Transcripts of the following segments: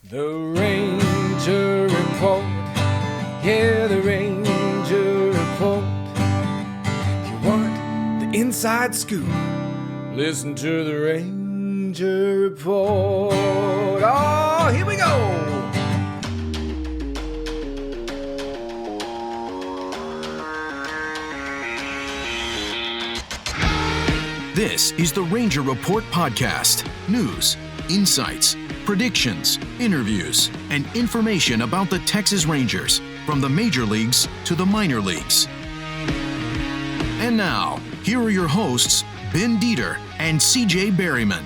The Ranger Report, yeah, the Ranger Report. If you want the inside scoop, listen to the Ranger Report. Oh, here we go! This is the Ranger Report podcast. News, insights, predictions, interviews, and information about the Texas Rangers from the major leagues to the minor leagues. And now, here are your hosts, Ben Dieter and CJ Berryman.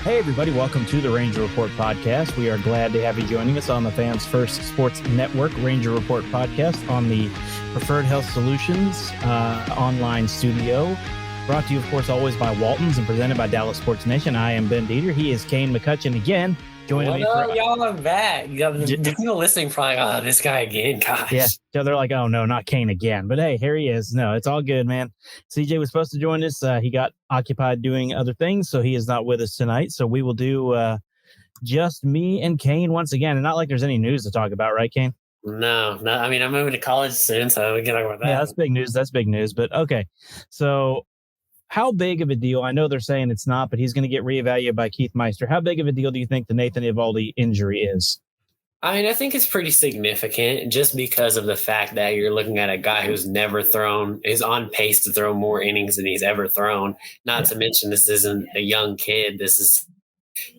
Hey everybody, welcome to the Ranger Report podcast. We are glad to have you joining us on the Fans First Sports Network Ranger Report podcast on the Preferred Health Solutions online studio. Brought to you, of course, always by Walton's and presented by Dallas Sports Nation. I am Ben Dieter. He is Kane McCutcheon again. Joining me for y'all, I'm back. The people listening probably, this guy again, gosh. Yeah, so they're like, oh no, not Kane again. But hey, here he is. No, it's all good, man. CJ was supposed to join us. He got occupied doing other things, so he is not with us tonight. So we will do just me and Kane once again. And not like there's any news to talk about, right, Kane? No. I mean, I'm moving to college soon, so we can talk about that. Yeah, that's big news. But okay, so how big of a deal? I know they're saying it's not, but he's going to get reevaluated by Keith Meister. How big of a deal do you think the Nathan Eovaldi injury is? I mean, I think it's pretty significant just because of the fact that you're looking at a guy who's never thrown, is on pace to throw more innings than he's ever thrown. Not to mention, this isn't a young kid. This has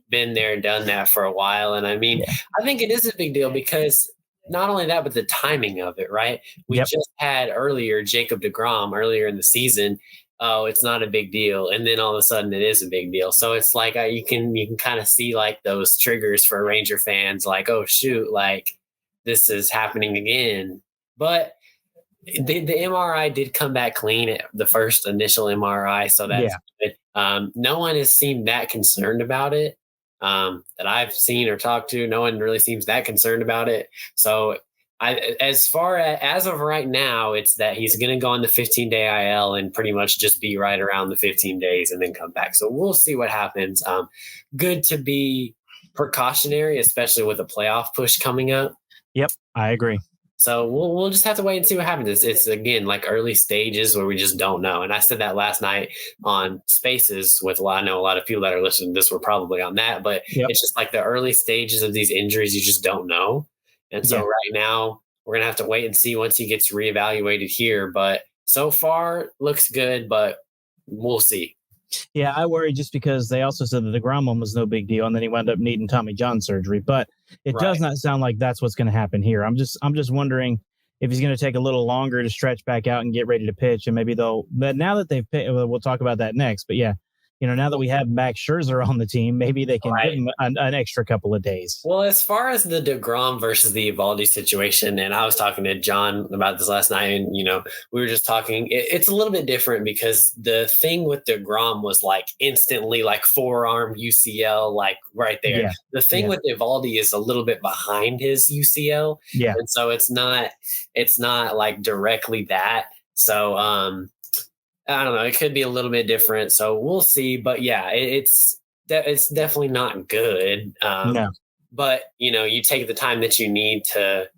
been there and done that for a while. And I mean, I think it is a big deal because not only that, but the timing of it, right? We just had Jacob deGrom earlier in the season. Oh, it's not a big deal. And then all of a sudden it is a big deal. So it's like you can kind of see like those triggers for Ranger fans, like, oh, shoot, like this is happening again. But the MRI did come back clean at the first initial MRI. So that's good. No one has seemed that concerned about it that I've seen or talked to. No one really seems that concerned about it. So as of right now, it's that he's going to go on the 15-day IL and pretty much just be right around the 15 days and then come back. So we'll see what happens. Good to be precautionary, especially with a playoff push coming up. Yep, I agree. So we'll just have to wait and see what happens. It's again, like early stages where we just don't know. And I said that last night on Spaces with I know a lot of people that are listening to this were probably on that, but It's just like the early stages of these injuries, you just don't know. And so right now we're going to have to wait and see once he gets reevaluated here. But so far looks good, but we'll see. Yeah, I worry just because they also said that the DeGrom one was no big deal, and then he wound up needing Tommy John surgery. But it does not sound like that's what's going to happen here. I'm just wondering if he's going to take a little longer to stretch back out and get ready to pitch, and maybe but now that they've we'll talk about that next. But yeah. Now that we have Max Scherzer on the team, maybe they can give him an extra couple of days. Well, as far as the DeGrom versus the Eovaldi situation, and I was talking to John about this last night, and, we were just talking. It's a little bit different because the thing with DeGrom was like instantly like forearm UCL, like right there. Yeah. The thing with Eovaldi is a little bit behind his UCL. Yeah. And so it's not like directly that. So, I don't know. It could be a little bit different, so we'll see. But yeah, it's definitely not good. No. But you take the time that you need to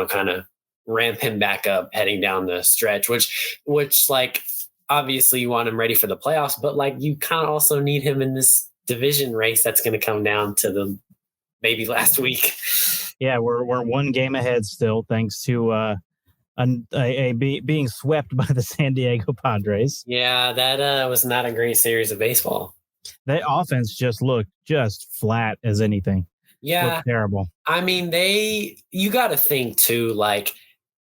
kind of ramp him back up heading down the stretch, which like obviously you want him ready for the playoffs, but like you kind of also need him in this division race that's going to come down to the maybe last week. Yeah, we're one game ahead still, thanks to being swept by the San Diego Padres. Yeah, that was not a great series of baseball. That offense just looked flat as anything. Yeah. Looked terrible. I mean, you got to think too, like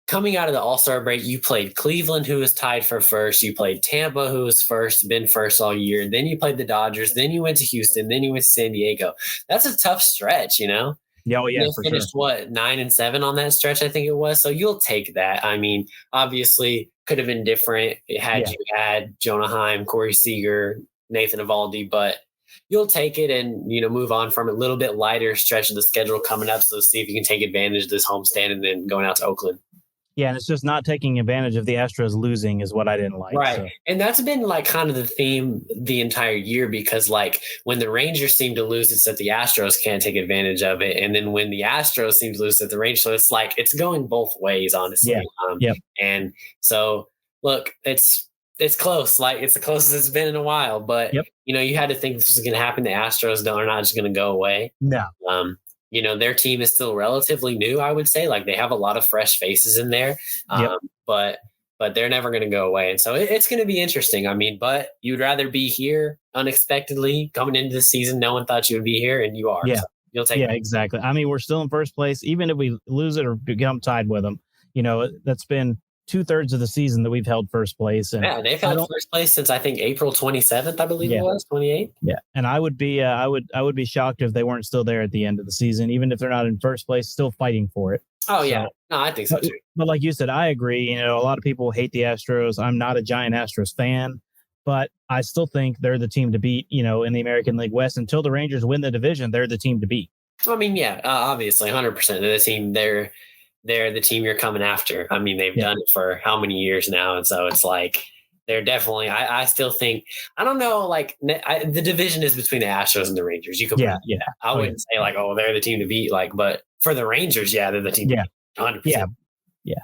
coming out of the All-Star break, you played Cleveland, who was tied for first. You played Tampa, who was been first all year. Then you played the Dodgers. Then you went to Houston. Then you went to San Diego. That's a tough stretch, Yeah, well, yeah, they finished sure. 9-7 on that stretch, I think it was. So you'll take that. I mean, obviously, could have been different had you had Jonah, Heim, Corey Seager, Nathan Eovaldi, but you'll take it and move on from a little bit lighter stretch of the schedule coming up. So see if you can take advantage of this homestand and then going out to Oakland. Yeah, and it's just not taking advantage of the Astros losing is what I didn't like. Right. So. And that's been like kind of the theme the entire year, because like when the Rangers seem to lose, it's that the Astros can't take advantage of it. And then when the Astros seem to lose at the Rangers, so it's like it's going both ways, honestly. Yeah. And so look, it's close. Like it's the closest it's been in a while. But you had to think this was going to happen. The Astros are not just going to go away. No. Their team is still relatively new, I would say. Like they have a lot of fresh faces in there, but they're never going to go away. And so it's going to be interesting. I mean, but you'd rather be here unexpectedly coming into the season. No one thought you would be here, and you are. Yeah. So you'll take it. Exactly. I mean, we're still in first place. Even if we lose it or become tied with them, that's been 2/3 of the season that we've held first place. And yeah, they've held first place since I think April 27th, I believe it was, 28th. Yeah, and I would be shocked if they weren't still there at the end of the season, even if they're not in first place, still fighting for it. Oh yeah, no, I think so too. But like you said, I agree. A lot of people hate the Astros. I'm not a giant Astros fan, but I still think they're the team to beat. In the American League West, until the Rangers win the division, they're the team to beat. I mean, yeah, obviously, 100%. They're the team. They're the team you're coming after. I mean, they've done it for how many years now, and so it's like they're definitely. I still think I don't know. Like the division is between the Astros and the Rangers. You could, I wouldn't say like, oh, they're the team to beat. Like, but for the Rangers, they're the team. 100%. Yeah.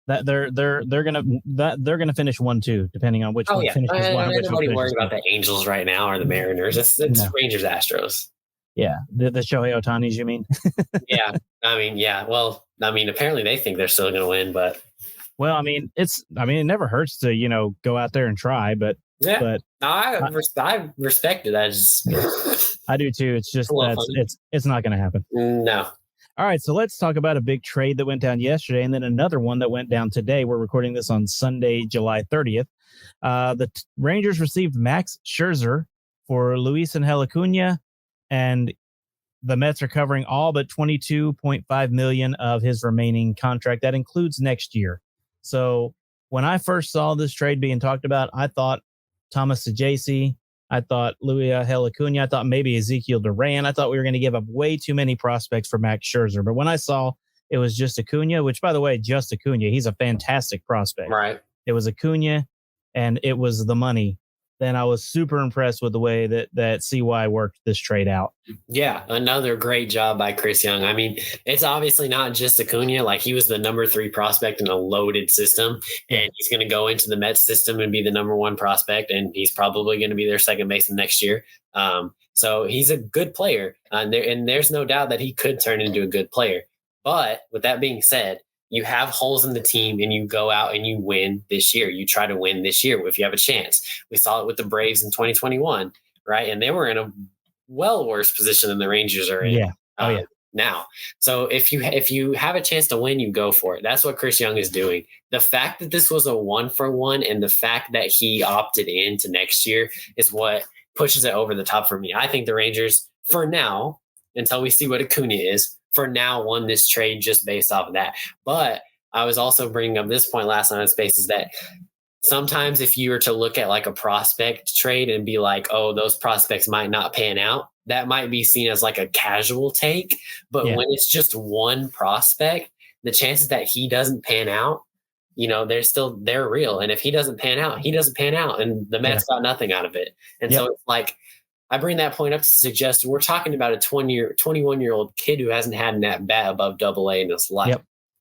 That they're gonna finish 1-2 depending on which one finishes one. Nobody worried about the Angels right now or the Mariners. It's Rangers Astros. Yeah, the Shohei Ohtanis, you mean? Yeah, I mean, well, apparently they think they're still going to win, but it never hurts to go out there and try, but I respect it. I do too. It's just it's not going to happen. No. All right, so let's talk about a big trade that went down yesterday, and then another one that went down today. We're recording this on Sunday, July 30th. The Rangers received Max Scherzer for Luis Angel Acuna, and the Mets are covering all but $22.5 million of his remaining contract. That includes next year. So when I first saw this trade being talked about, I thought Thomas Saggese, I thought Luis Angel Acuna, I thought maybe Ezekiel Duran. I thought we were going to give up way too many prospects for Max Scherzer. But when I saw it was just Acuna, which, by the way, just Acuna, he's a fantastic prospect. Right. It was Acuna, and it was the money. Then I was super impressed with the way that CY worked this trade out. Yeah, another great job by Chris Young. I mean, it's obviously not just Acuna. Like, he was the number 3 prospect in a loaded system, and he's going to go into the Mets system and be the number 1 prospect, and he's probably going to be their second baseman next year. So he's a good player, and there's no doubt that he could turn into a good player. But with that being said, you have holes in the team and you go out and you win this year. You try to win this year if you have a chance. We saw it with the Braves in 2021, right? And they were in a well worse position than the Rangers are in now. So if you have a chance to win, you go for it. That's what Chris Young is doing. The fact that this was a 1-for-1 and the fact that he opted into next year is what pushes it over the top for me. I think the Rangers, for now, until we see what Acuna is, for now won this trade just based off of that. But I was also bringing up this point last night on Spaces that sometimes if you were to look at like a prospect trade and be like, oh, those prospects might not pan out, that might be seen as like a casual take. But when it's just one prospect, the chances that he doesn't pan out, they're real. And if he doesn't pan out, he doesn't pan out. And the Mets got nothing out of it. And so it's like, I bring that point up to suggest we're talking about a 21-year-old kid who hasn't had an at-bat above AA in his life.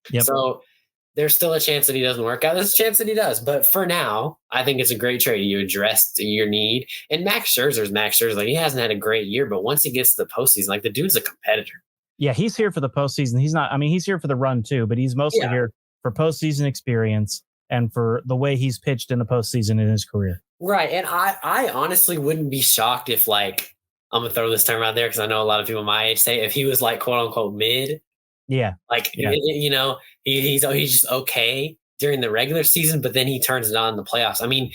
Yep. So there's still a chance that he doesn't work out. There's a chance that he does. But for now, I think it's a great trade. You address your need. And Max Scherzer's Max Scherzer. Like, he hasn't had a great year, but once he gets to the postseason, like, the dude's a competitor. Yeah, he's here for the postseason. He's here for the run too, but he's mostly here for postseason experience and for the way he's pitched in the postseason in his career. Right. And I honestly wouldn't be shocked if, like, I'm going to throw this term out there because I know a lot of people my age say if he was like, quote unquote, mid. Yeah. Like, he's just okay during the regular season, but then he turns it on in the playoffs. I mean,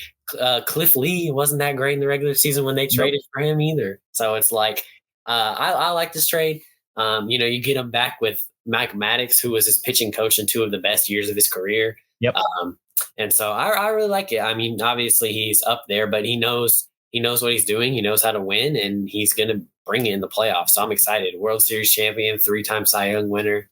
Cliff Lee wasn't that great in the regular season when they traded for him either. So it's like, I like this trade. You get him back with Mike Maddox, who was his pitching coach in 2 of the best years of his career. Yep. And so I really like it. I mean, obviously he's up there, but he knows what he's doing. He knows how to win, and he's going to bring it in the playoffs. So I'm excited. World Series champion, 3-time Cy Young winner.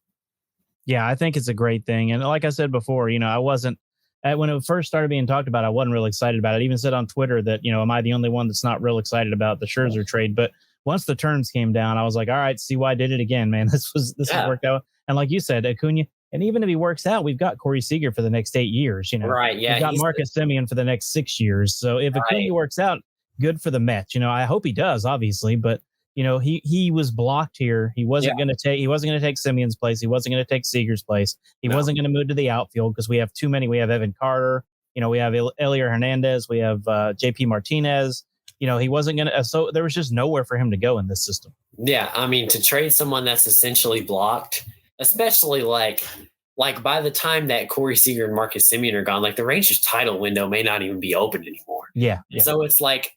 Yeah, I think it's a great thing. And like I said before, I wasn't when it first started being talked about, I wasn't really excited about it. I even said on Twitter that, am I the only one that's not real excited about the Scherzer trade? But once the terms came down, I was like, all right, CY did it again, man. This has worked out. And like you said, Acuna, and even if he works out, we've got Corey Seager for the next 8 years, Right. Yeah. We've got Marcus Semien for the next 6 years. So if Acuna works out, good for the Mets. I hope he does, obviously, but he was blocked here. He wasn't going to take Simeon's place. He wasn't going to take Seager's place. He wasn't going to move to the outfield because we have too many. We have Evan Carter. We have Elier Hernandez. We have JP Martinez. He wasn't going to. So there was just nowhere for him to go in this system. Yeah, I mean, to trade someone that's essentially blocked, especially like by the time that Corey Seager and Marcus Semien are gone, like the Rangers title window may not even be open anymore. Yeah. So it's like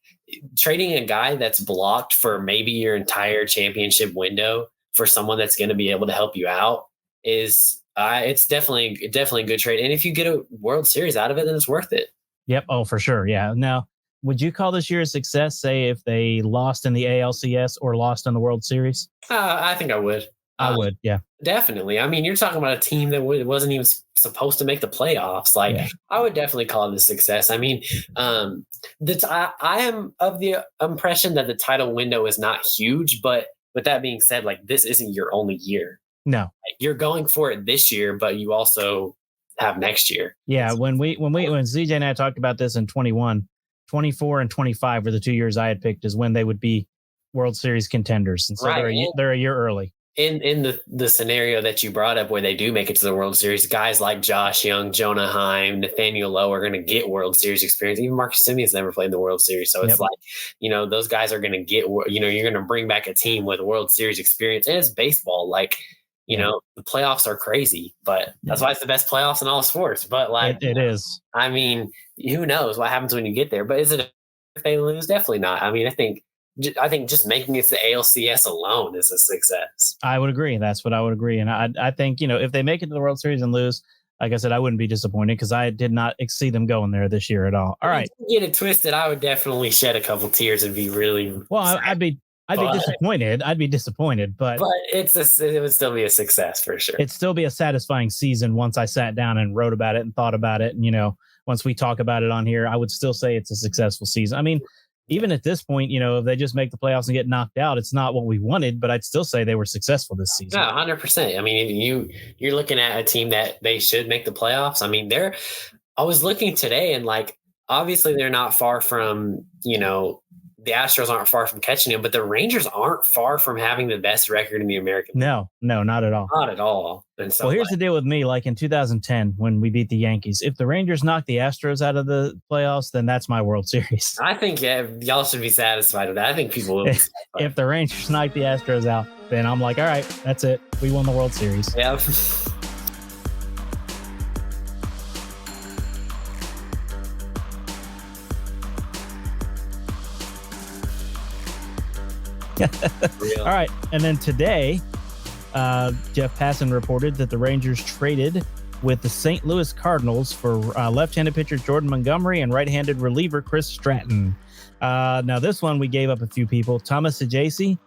trading a guy that's blocked for maybe your entire championship window for someone that's going to be able to help you out is it's definitely a good trade. And if you get a World Series out of it, then it's worth it. Yep. Oh, for sure. Yeah. Now, would you call this year a success, say, if they lost in the ALCS or lost in the World Series? I think I would. I would, yeah. Definitely. I mean, you're talking about a team that wasn't even supposed to make the playoffs. I would definitely call it a success. I mean, I am of the impression that the title window is not huge, but with that being said, this isn't your only year. No. You're going for it this year, but you also have next year. Yeah, when CJ and I talked about this in 21, 24 and 25 were the 2 years I had picked as when they would be World Series contenders. And so they're a year early. In the scenario that you brought up where they do make it to the World Series, guys like Josh Young, Jonah Heim, Nathaniel Lowe are going to get World Series experience. Even Marcus Semien's never played in the World Series. So it's those guys are going to get, you're going to bring back a team with World Series experience. And it's baseball. The playoffs are crazy, but that's why it's the best playoffs in all sports. But it is. I mean, who knows what happens when you get there? But is it if they lose? Definitely not. I mean, I think just making it to the ALCS alone is a success. I would agree. That's what I would agree. And I think, if they make it to the World Series and lose, like I said, I wouldn't be disappointed because I did not see them going there this year at all. All right. Get it twisted. I would definitely shed a couple tears and be really I'd be disappointed. I'd be disappointed, but it would still be a success for sure. It'd still be a satisfying season once I sat down and wrote about it and thought about it. And, once we talk about it on here, I would still say it's a successful season. I mean, even at this point, if they just make the playoffs and get knocked out, it's not what we wanted, but I'd still say they were successful this season. Yeah, 100%. I mean, you're looking at a team that they should make the playoffs. I mean, I was looking today and obviously they're not far from, the Astros aren't far from catching them, but the Rangers aren't far from having the best record in the American League. No, not at all. Not at all. And so, here's the deal with me. Like in 2010, when we beat the Yankees, if the Rangers knock the Astros out of the playoffs, then that's my World Series. I think y'all should be satisfied with that. I think people will be satisfied. If the Rangers knock the Astros out, then I'm like, all right, that's it. We won the World Series. Yeah. All right. And then today, Jeff Passan reported that the Rangers traded with the St. Louis Cardinals for left-handed pitcher Jordan Montgomery and right-handed reliever Chris Stratton. Now, this one we gave up a few people. Thomas Sajasi,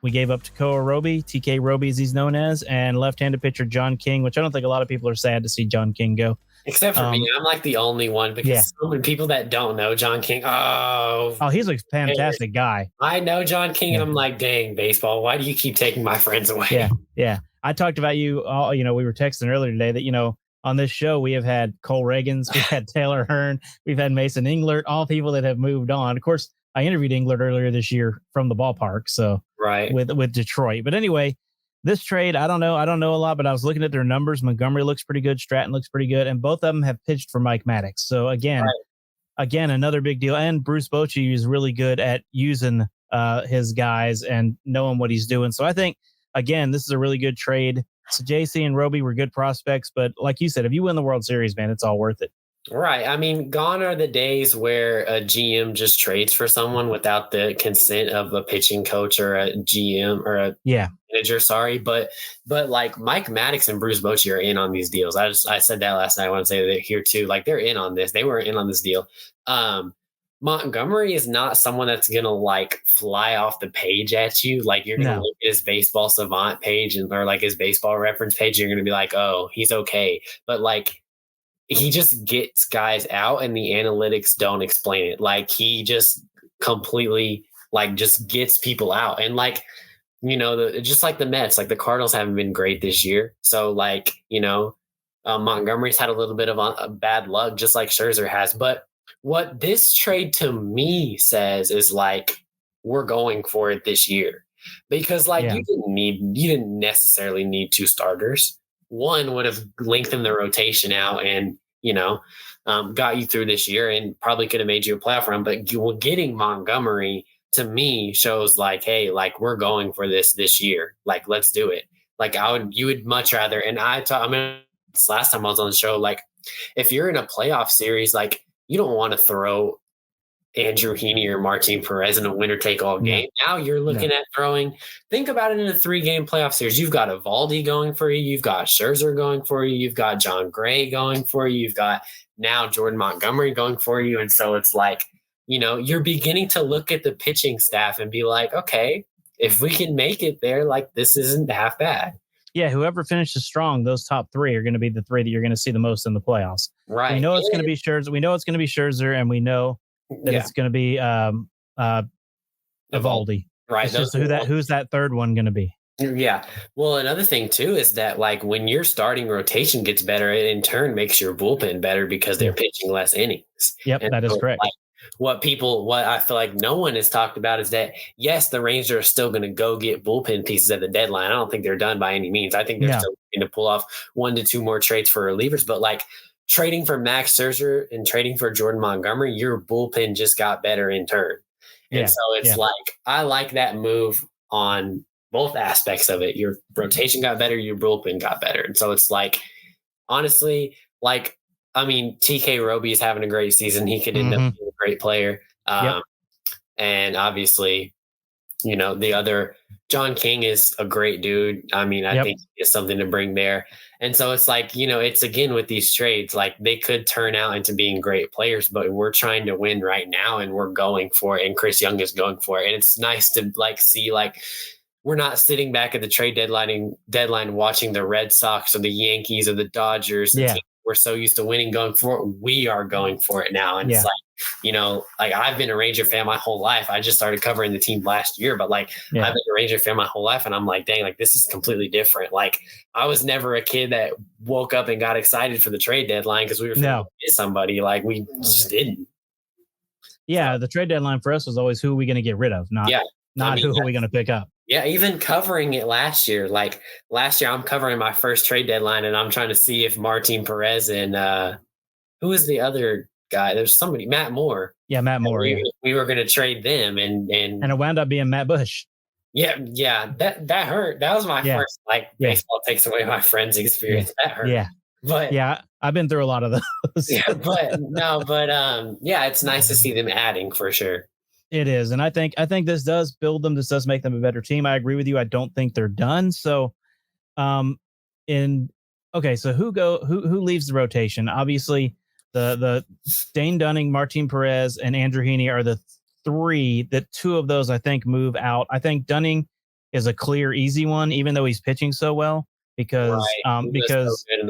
we gave up Takoa Roby, TK Roby as he's known as, and left-handed pitcher John King, which I don't think a lot of people are sad to see John King go. Except for me. I'm like the only one because so many people that don't know John King. Oh, he's a fantastic guy. I know John King and I'm like, dang, baseball. Why do you keep taking my friends away? Yeah. I talked about you all, we were texting earlier today that, on this show, we have had Cole Reagans, we've had Taylor Hearn, we've had Mason Englert, all people that have moved on. Of course, I interviewed Englert earlier this year from the ballpark. So right with Detroit. But anyway, this trade, I don't know a lot, but I was looking at their numbers. Montgomery looks pretty good. Stratton looks pretty good. And both of them have pitched for Mike Maddox. So again, another big deal. And Bruce Bochy is really good at using his guys and knowing what he's doing. So I think, again, this is a really good trade. So JC and Roby were good prospects. But like you said, if you win the World Series, man, it's all worth it. Right. I mean, gone are the days where a GM just trades for someone without the consent of a pitching coach or a GM or a manager. Sorry. But like Mike Maddox and Bruce Bochy are in on these deals. I said that last night. I want to say that here too. Like they're in on this. They were in on this deal. Montgomery is not someone that's going to like fly off the page at you. Like you're going to look at his baseball savant page or like his baseball reference page. And you're going to be like, oh, he's okay. But like, he just gets guys out and the analytics don't explain it. Like he just completely like just gets people out. And like, just like the Mets, like the Cardinals haven't been great this year. So like, Montgomery's had a little bit of a bad luck, just like Scherzer has. But what this trade to me says is like, we're going for it this year because like you didn't necessarily need 2 starters. One would have lengthened the rotation out and, got you through this year and probably could have made you a playoff run. But getting Montgomery to me shows like, hey, like we're going for this year. Like, let's do it. Like you would much rather. And last time I was on the show, like if you're in a playoff series, like you don't want to throw Andrew Heaney or Martin Perez in a winner-take-all game. Now you're looking at throwing – think about it in a 3-game playoff series. You've got Eovaldi going for you. You've got Scherzer going for you. You've got John Gray going for you. You've got now Jordan Montgomery going for you. And so it's like, you're beginning to look at the pitching staff and be like, okay, if we can make it there, like this isn't half bad. Yeah, whoever finishes strong, those top 3 are going to be the 3 that you're going to see the most in the playoffs. Right. We know it's going to be Scherzer. We know it's going to be Scherzer, and we know that it's going to be Eovaldi. Right. It's just who's that third one going to be? Yeah. Well, another thing too is that like when your starting rotation gets better, it in turn makes your bullpen better because they're pitching less innings. Yep, and that is correct. Like, what I feel like no one has talked about is that, yes, the Rangers are still going to go get bullpen pieces at the deadline. I don't think they're done by any means. I think they're still going to pull off 1 to 2 more trades for relievers. But like trading for Max Scherzer and trading for Jordan Montgomery, your bullpen just got better in turn. And so it's like, I like that move on both aspects of it. Your rotation got better, your bullpen got better. And so it's like, honestly, like, I mean, TK Roby is having a great season. He could end up being a great player. And obviously, the other John King is a great dude. I mean, I think he has something to bring there. And so it's like, it's again with these trades, like they could turn out into being great players, but we're trying to win right now and we're going for it. And Chris Young is going for it. And it's nice to like see like we're not sitting back at the trade deadline watching the Red Sox or the Yankees or the Dodgers. We're so used to winning going for it. We are going for it now. And it's like, like I've been a Ranger fan my whole life. I just started covering the team last year, but like I've been a Ranger fan my whole life. And I'm like, dang, like this is completely different. Like I was never a kid that woke up and got excited for the trade deadline because we were going to get somebody. Like we just didn't. Yeah. The trade deadline for us was always who are we going to get rid of? Not who are we going to pick up? Yeah, even covering it last year. Like last year, I'm covering my first trade deadline, and I'm trying to see if Martin Perez and who was the other guy? There's somebody, Matt Moore. Yeah, Matt Moore. We were going to trade them, and it wound up being Matt Bush. Yeah, that hurt. That was my first baseball takes away my friend's experience. That hurt. Yeah, but I've been through a lot of those. It's nice to see them adding for sure. It is. And I think this does build them. This does make them a better team. I agree with you. I don't think they're done. So, so who leaves the rotation? Obviously the Dane Dunning, Martin Perez, and Andrew Heaney are the 3 that 2 of those I think move out. I think Dunning is a clear, easy one, even though he's pitching so well because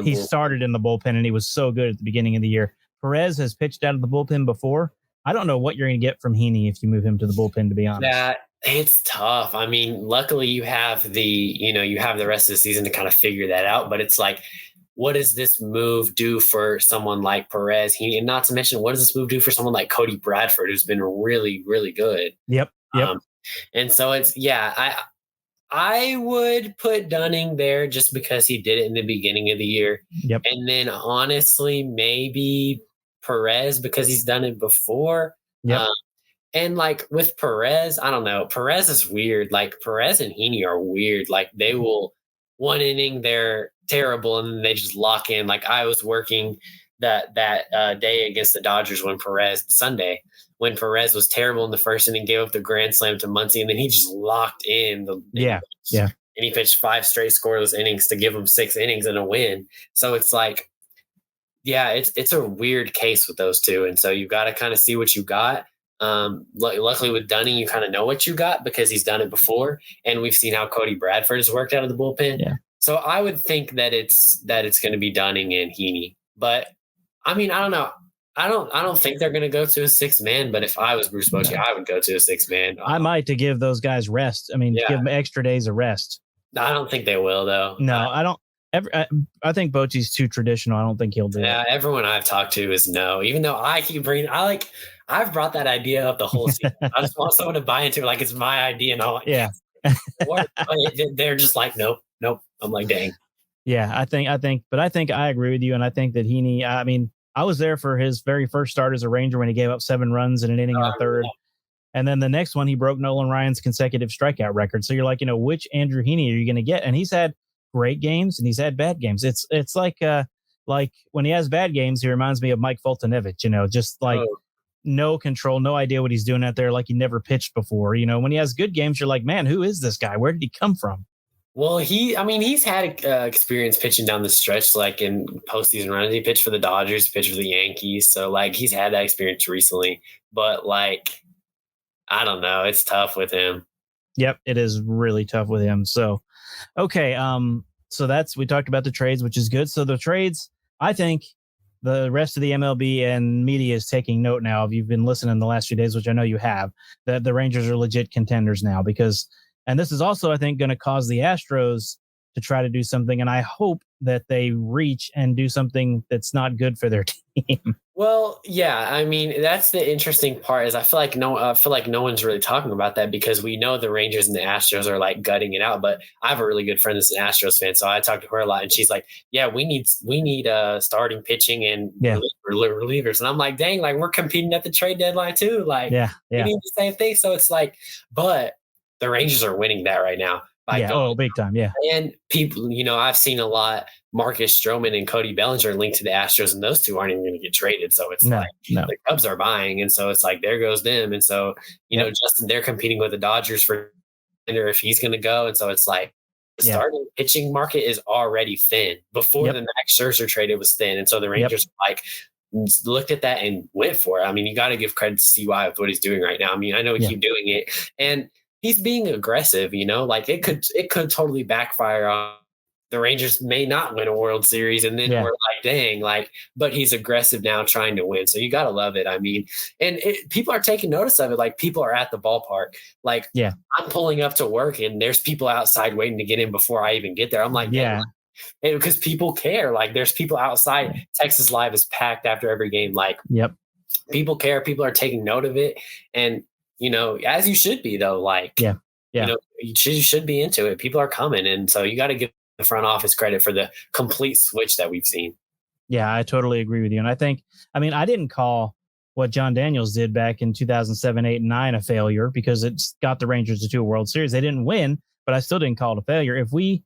he started in the bullpen and he was so good at the beginning of the year. Perez has pitched out of the bullpen before. I don't know what you're going to get from Heaney if you move him to the bullpen, to be honest. It's tough. I mean, luckily you have the rest of the season to kind of figure that out. But it's like, what does this move do for someone like Perez? And not to mention, what does this move do for someone like Cody Bradford, who's been really, really good? Yep. And so it's, I would put Dunning there just because he did it in the beginning of the year. Yep. And then honestly, maybe Perez because he's done it before. Yep. And like with Perez, I don't know. Perez is weird. Like Perez and Heaney are weird. Like they will 1 inning, they're terrible. And then they just lock in. Like I was working that day against the Dodgers Sunday, when Perez was terrible in the first inning, gave up the grand slam to Muncy. And then he just locked in Yeah. And he pitched 5 straight scoreless innings to give him 6 innings and a win. So it's like, it's a weird case with those 2. And so you got to kind of see what you got. Luckily with Dunning, you kind of know what you got because he's done it before, and we've seen how Cody Bradford has worked out of the bullpen. Yeah. So I would think that it's going to be Dunning and Heaney. But I mean, I don't know. I don't think they're going to go to a 6-man. But if I was Bruce Bochy, I would go to a 6-man. I might to give those guys rest. I mean, give them extra days of rest. I don't think they will, though. No, I don't. I think Bochy's too traditional. I don't think he'll do it. Yeah, everyone I've talked to is no. Even though I keep bringing, I've brought that idea up the whole season. I just want someone to buy into it, like it's my idea, and all. Yeah, they're just like, nope. I'm like, dang. Yeah, I think I agree with you, and I think that Heaney. I mean, I was there for his very first start as a Ranger when he gave up 7 runs in an inning in the third. And then the next one, he broke Nolan Ryan's consecutive strikeout record. So you're like, which Andrew Heaney are you going to get? And he's had great games and he's had bad games. It's like when he has bad games, he reminds me of Mike Fultonevich, just like no control, no idea what he's doing out there. Like he never pitched before. When he has good games, you're like, man, who is this guy? Where did he come from? Well, he's had experience pitching down the stretch, like in postseason runs. He pitched for the Dodgers, he pitched for the Yankees. So like he's had that experience recently, but like, I don't know. It's tough with him. Yep. It is really tough with him. So, okay. So we talked about the trades, which is good. So the trades, I think the rest of the MLB and media is taking note now. If you've been listening the last few days, which I know you have, that the Rangers are legit contenders now and this is also, I think, going to cause the Astros to try to do something. And I hope that they reach and do something that's not good for their team. Well, yeah, I mean, that's the interesting part is I feel like no one's really talking about that because we know the Rangers and the Astros are like gutting it out. But I have a really good friend that's an Astros fan, so I talk to her a lot, and she's like, "Yeah, we need starting pitching and relievers." And I'm like, "Dang, like we're competing at the trade deadline too. Like, we need the same thing." So it's like, but the Rangers are winning that right now. Big time, yeah. And people, I've seen a lot. Marcus Stroman and Cody Bellinger linked to the Astros, and those two aren't even going to get traded. So it's the Cubs are buying, and so it's like there goes them. And so Justin, they're competing with the Dodgers for if he's going to go, and so it's like the starting pitching market is already thin. Before the Max Scherzer trade, it was thin, and so the Rangers looked at that and went for it. I mean, you got to give credit to CY with what he's doing right now. I mean, I know he keep doing it, and he's being aggressive, like it could totally backfire on the Rangers may not win a World Series. And then we're like, dang, but he's aggressive now trying to win. So you got to love it. I mean, and people are taking notice of it. Like people are at the ballpark. Like I'm pulling up to work and there's people outside waiting to get in before I even get there. I'm like, because people care. Like there's people outside. Texas Live is packed after every game. Like people care. People are taking note of it. And, as you should be though, you should be into it. People are coming. And so you got to give the front office credit for the complete switch that we've seen. Yeah, I totally agree with you. And I didn't call what John Daniels did back in 2007, 8, and 9 a failure because it's got the Rangers to a World Series. They didn't win, but I still didn't call it a failure. If we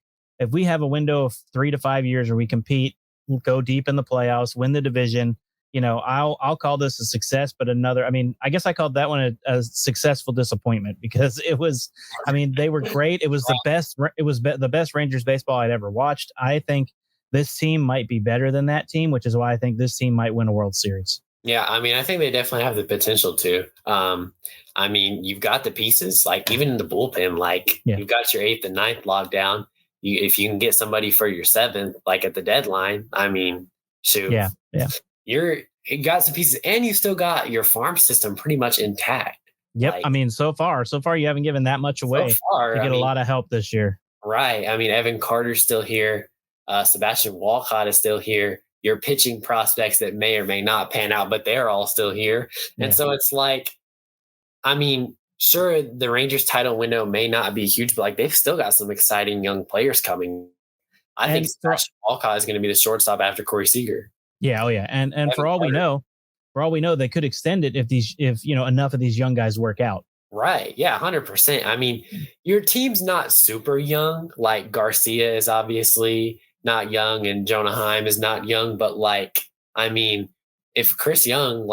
have a window of 3 to 5 years where we compete, go deep in the playoffs, win the division, I'll call this a success, but I guess I called that one a successful disappointment because they were great. It was the best Rangers baseball I'd ever watched. I think this team might be better than that team, which is why I think this team might win a World Series. Yeah. I mean, I think they definitely have the potential to. You've got the pieces, like even in the bullpen, you've got your 8th and 9th locked down. If you can get somebody for your 7th, like at the deadline, shoot. Yeah. You got some pieces and you still got your farm system pretty much intact. Yep. So far you haven't given that much away. You get a lot of help this year. Right. Evan Carter's still here. Sebastian Walcott is still here. Your pitching prospects that may or may not pan out, but they're all still here. And so it's like, sure, the Rangers title window may not be huge, but they've still got some exciting young players coming. I think Sebastian Walcott is going to be the shortstop after Corey Seager. Yeah. Oh yeah. And for all we know, they could extend it if enough of these young guys work out. Right. Yeah. 100%. Your team's not super young. Like Garcia is obviously not young and Jonah Heim is not young, but if Chris Young,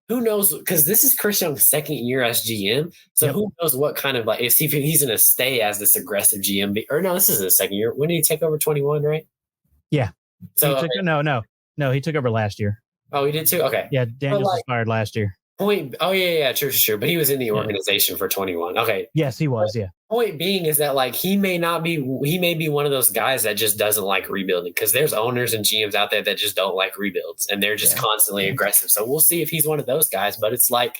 who knows? Because this is Chris Young's 2nd year as GM. So who knows what kind of if he's going to stay as this aggressive GM or no, this is his 2nd year. When did he take over 21, right? Yeah. So No, he took over last year. Oh, he did too? Okay. Yeah, Daniels was fired last year. Oh yeah, true. But he was in the organization for 21. Okay. Yes, he was. Yeah. Point being is that like he may be one of those guys that just doesn't like rebuilding, because there's owners and GMs out there that just don't like rebuilds and they're just constantly aggressive. So we'll see if he's one of those guys. But it's like,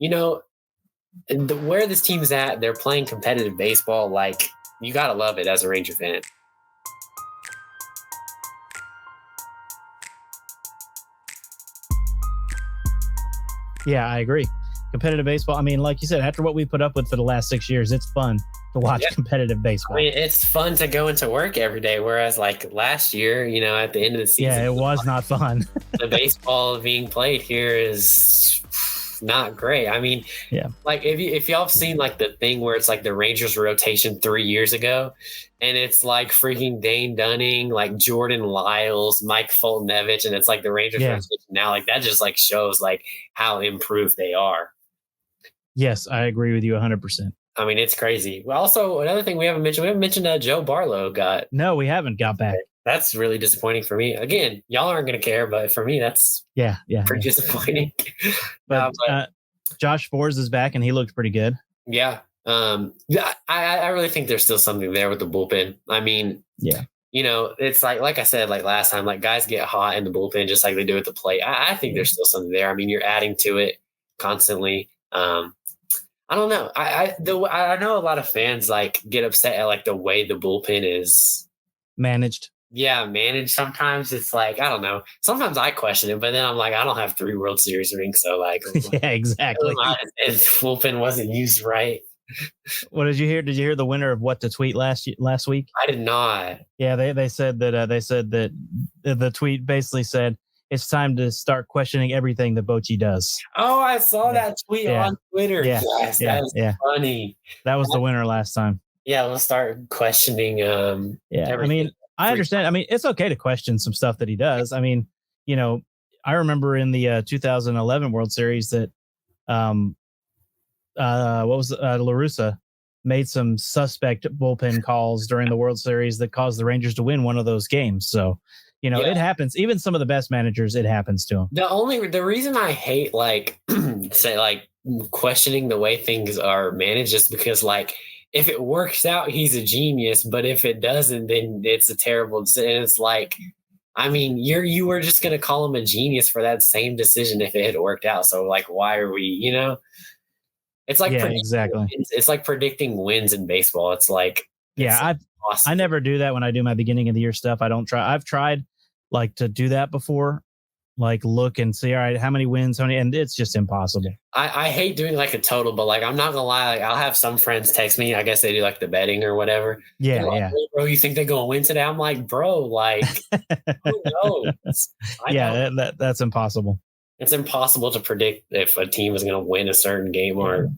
where this team is at, they're playing competitive baseball. Like, you gotta love it as a Ranger fan. Yeah, I agree. Competitive baseball. I mean, like you said, after what we put up with for the last 6 years, it's fun to watch competitive baseball. I mean, it's fun to go into work every day. Whereas like last year, at the end of the season, it was not fun. The baseball being played here is not great. I mean, like if y'all have seen like the thing where it's like the Rangers rotation 3 years ago, and it's like freaking Dane Dunning, like Jordan Lyles, Mike Foltynewicz, and it's like the Rangers rotation now, like that just like shows like how improved they are. Yes, I agree with you 100%. I mean, it's crazy. Well, also another thing we haven't mentioned Joe Barlow got. No, we haven't got back. That's really disappointing for me. Again, y'all aren't going to care, but for me, that's pretty disappointing. But Josh Forz is back, and he looked pretty good. Yeah. I really think there's still something there with the bullpen. I mean, it's like I said, like last time, like guys get hot in the bullpen just like they do at the plate. I think there's still something there. I mean, you're adding to it constantly. I don't know. I know a lot of fans like get upset at like the way the bullpen is managed. Yeah, managed. Sometimes it's like, I don't know. Sometimes I question it, but then I'm like, I don't have 3 World Series rings, so like, yeah, exactly. And bullpen wasn't used right. What did you hear? Did you hear the winner of what to tweet last week? I did not. Yeah, they said that the tweet basically said it's time to start questioning everything that Bochy does. Oh, I saw that tweet on Twitter. Yeah, yes, that was funny. That was the winner last time. Yeah, we'll start questioning. Everything. I mean, I understand. I mean, it's okay to question some stuff that he does. I mean, I remember in the 2011 World Series that La Russa made some suspect bullpen calls during the World Series that caused the Rangers to win one of those games. So, it happens. Even some of the best managers, it happens to them. The reason I hate questioning the way things are managed is because like, if it works out, he's a genius. But if it doesn't, then it's a terrible decision. It's like, I mean, you were just going to call him a genius for that same decision if it had worked out. So like, why are we, it's like, exactly. It's like predicting wins in baseball. It's like, I never do that when I do my beginning of the year stuff. I've tried like to do that before. Like look and see, all right, how many wins, and it's just impossible. I hate doing like a total, but like I'm not gonna lie, like I'll have some friends text me. I guess they do like the betting or whatever. Yeah, like, yeah. Hey, bro, you think they're gonna win today? I'm like, bro, like who knows? That's impossible. It's impossible to predict if a team is gonna win a certain game or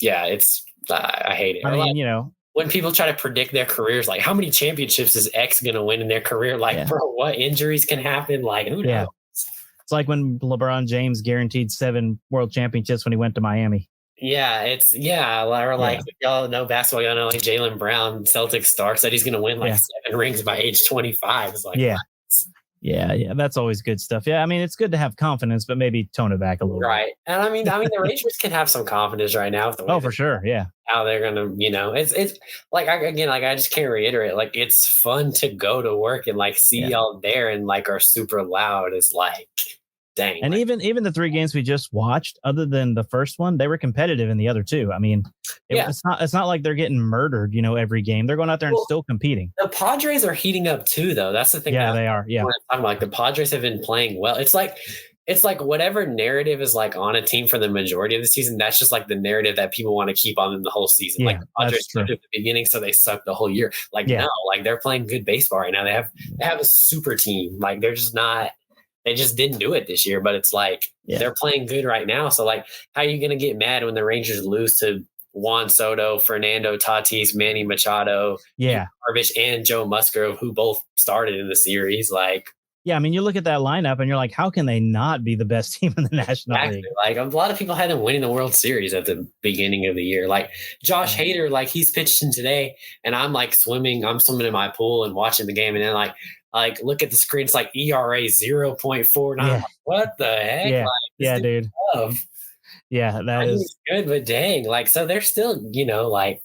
it's I hate it. I mean, when people try to predict their careers, like how many championships is X going to win in their career? Like, bro, what injuries can happen? Like, who knows? It's like when LeBron James guaranteed 7 world championships when he went to Miami. Yeah, or like if y'all know basketball, y'all know like Jaylen Brown, Celtics star, said he's going to win like 7 rings by age 25. It's like, Yeah, that's always good stuff. Yeah, I mean, it's good to have confidence, but maybe tone it back a little. Right, and I mean, the Rangers can have some confidence right now. For sure, yeah. How they're gonna, it's like I just can't reiterate. Like, it's fun to go to work and like see y'all there and like are super loud. It's like, dang. And even the 3 games we just watched, other than the first one, they were competitive in the other 2. I mean, it's not like they're getting murdered, every game. They're going out there and still competing. The Padres are heating up too, though. That's the thing. Yeah, they are. Yeah, like the Padres have been playing well. It's like whatever narrative is like on a team for the majority of the season. That's just like the narrative that people want to keep on in the whole season. Like the Padres sucked at the beginning, so they sucked the whole year. Like no, like they're playing good baseball right now. They have a super team. Like they're just not. They just didn't do it this year, but it's like they're playing good right now. So like, how are you going to get mad when the Rangers lose to Juan Soto, Fernando Tatis, Manny Machado, Darvish, and Joe Musgrove, who both started in the series? Like, I mean, you look at that lineup and you're like, how can they not be the best team in the National League? Like a lot of people had them winning the World Series at the beginning of the year. Like Josh Hader, like he's pitched in today, and I'm like swimming in my pool and watching the game, and then like look at the screen, it's like ERA 0.4. And I'm like, what the heck? Yeah. Yeah, dude. Love. Yeah, that is good, but dang, like, so they're still, like,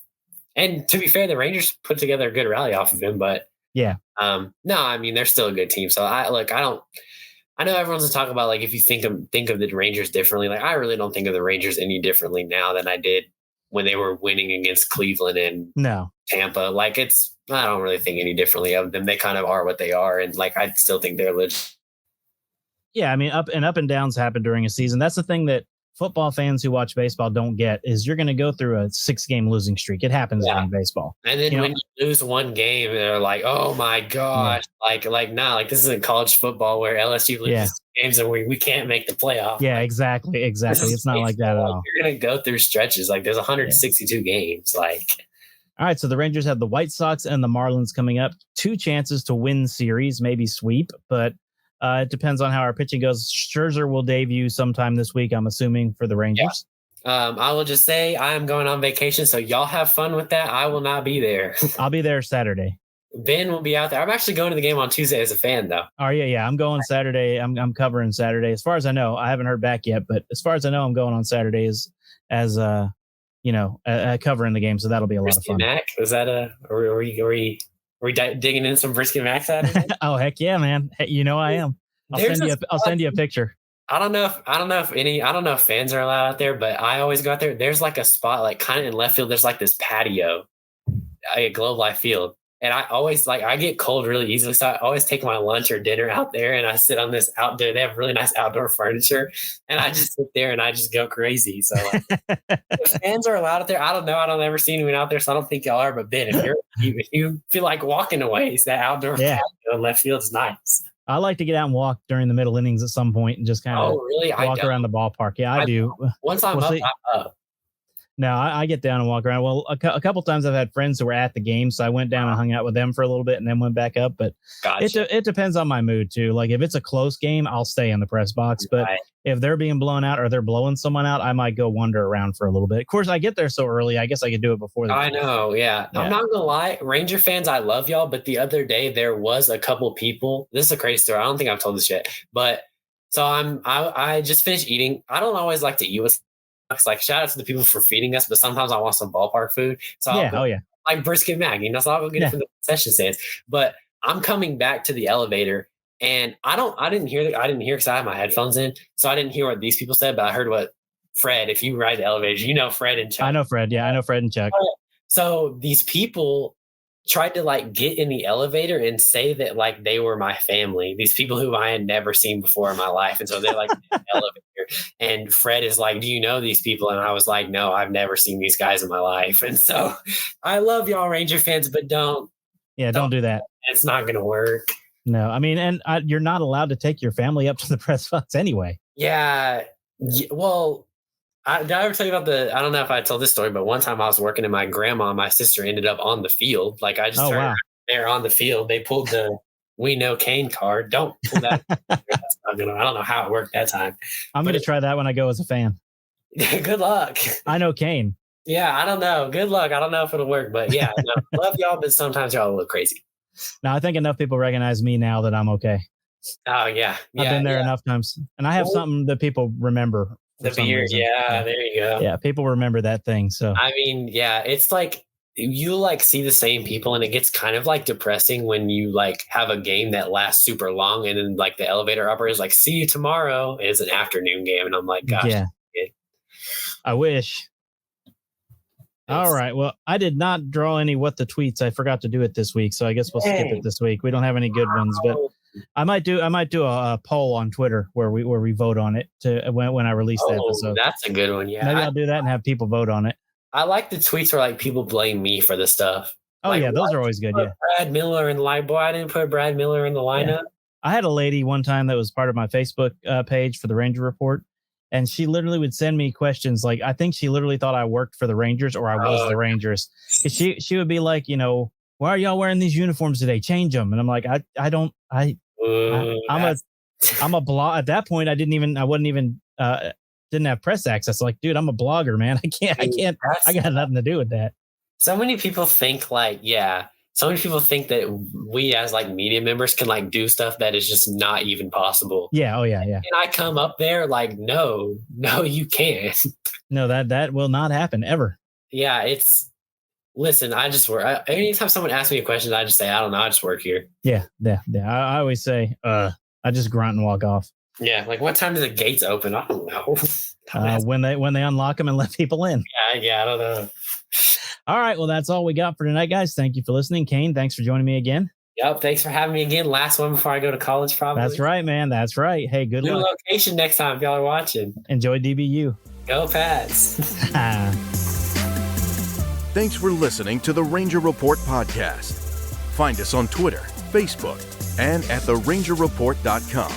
and to be fair, the Rangers put together a good rally off of him, but yeah. no, I mean, they're still a good team. So I know everyone's talking about, like, if you think of the Rangers differently, like, I really don't think of the Rangers any differently now than I did when they were winning against Cleveland and Tampa. Like, I don't really think any differently of them. They kind of are what they are. And, like, I still think they're legit. Yeah. I mean, up and downs happen during a season. That's the thing that football fans who watch baseball don't get is you're going to go through a 6-game losing streak. It happens during baseball. And then when you lose one game, they're like, oh my gosh, like this isn't college football where LSU loses games and we can't make the playoff. Yeah, exactly. It's not like that at all. You're going to go through stretches. Like, there's 162 games. Like, all right. So the Rangers have the White Sox and the Marlins coming up. 2 chances to win series, maybe sweep, but it depends on how our pitching goes. Scherzer will debut sometime this week, I'm assuming, for the Rangers. Yeah. I will just say I am going on vacation, so y'all have fun with that. I will not be there. I'll be there Saturday. Ben will be out there. I'm actually going to the game on Tuesday as a fan, though. Oh, yeah. I'm going Saturday. I'm covering Saturday. As far as I know, I haven't heard back yet, but as far as I know, I'm going on Saturdays as covering the game, so that'll be a lot of fun. Mac, was that are we digging in some Brisket Mac Saturday? Oh, heck yeah, man! Hey, I am. I'll send you a picture. I don't know if fans are allowed out there, but I always go out there. There's like a spot, like kind of in left field. There's like this patio at Globe Life Field, and I always I get cold really easily, so I always take my lunch or dinner out there, and I sit on this outdoor. They have really nice outdoor furniture, and I just sit there and I just go crazy. So if fans are allowed out there, I don't know. I don't ever see anyone out there, so I don't think y'all are. But Ben, if you feel like walking away, that outdoor patio in left field is nice. I like to get out and walk during the middle innings at some point and just kind of walk around the ballpark. Yeah, I do. Once I'm up. No, I get down and walk around. Well, a couple times I've had friends who were at the game, so I went down and hung out with them for a little bit and then went back up. But it depends on my mood, too. Like, if it's a close game, I'll stay in the press box. But if they're being blown out or they're blowing someone out, I might go wander around for a little bit. Of course, I get there so early. I guess I could do it before the game. I know, yeah. I'm not going to lie. Ranger fans, I love y'all. But the other day, there was a couple people. This is a crazy story. I don't think I've told this yet. But so I just finished eating. I don't always like to eat with like, shout out to the people for feeding us, but sometimes I want some ballpark food. So like Brisket Mac, so I'll go get it from the concession stands. But I'm coming back to the elevator, and I didn't hear because I had my headphones in, so I didn't hear what these people said, but I heard what Fred. If you ride the elevator, Fred and Chuck. I know Fred. Yeah, I know Fred and Chuck. So these people tried to like get in the elevator and say that like they were my family, these people who I had never seen before in my life. And so they're like in the elevator, and Fred is like, do you know these people? And I was like, no, I've never seen these guys in my life. And so I love y'all Ranger fans, but don't do that. It's not going to work. No, I mean, and you're not allowed to take your family up to the press box anyway. Yeah. Well, did I ever tell you about I don't know if I told this story, but one time I was working and my grandma and my sister ended up on the field. Like, I just turned around there on the field. They pulled the We Know Kane card. Don't pull that. I don't know how it worked that time. I'm going to try that when I go as a fan. Good luck. I know Kane. Yeah, I don't know. Good luck. I don't know if it'll work, but yeah, love y'all, but sometimes y'all look crazy. No, I think enough people recognize me now that I'm okay. Oh, yeah. I've been there enough times. And I have something that people remember. The beard, there you go. Yeah, people remember that thing. So I mean, yeah, it's like you like see the same people, and it gets kind of like depressing when you like have a game that lasts super long, and then like the elevator operator is like, "See you tomorrow." It's an afternoon game, and I'm like, "Gosh, I wish." All right. Well, I did not draw any what the tweets. I forgot to do it this week, so I guess we'll skip it this week. We don't have any good ones, but I might do a poll on Twitter where we vote on it when I release the episode. That's a good one. Yeah, maybe I'll do that and have people vote on it. I like the tweets where like people blame me for the stuff. Oh like, yeah, those are always good. Yeah, Brad Miller in the line. Boy, I didn't put Brad Miller in the lineup. Yeah. I had a lady one time that was part of my Facebook page for the Ranger Report, and she literally would send me questions like, I think she literally thought I worked for the Rangers or I was the Rangers. She would be like, why are y'all wearing these uniforms today? Change them. And I'm like, I'm a blog. At that point, didn't have press access. Like, dude, I'm a blogger, man. I can't. I got nothing to do with that. So many people think like, so many people think that we as like media members can like do stuff that is just not even possible. Yeah. Oh yeah. And I come up there like, no, you can't. No, that will not happen ever. Yeah. Listen, I just work. Anytime someone asks me a question, I just say, I don't know. I just work here. Yeah. I always say, I just grunt and walk off. Yeah. Like what time do the gates open? I don't know. When they unlock them and let people in. Yeah. I don't know. All right. Well, that's all we got for tonight, guys. Thank you for listening. Kane, thanks for joining me again. Yep. Thanks for having me again. Last one before I go to college, probably. That's right, man. That's right. Hey, good New luck. location next time if y'all are watching. Enjoy DBU. Go Pats. Thanks for listening to the Ranger Report podcast. Find us on Twitter, Facebook, and at therangerreport.com.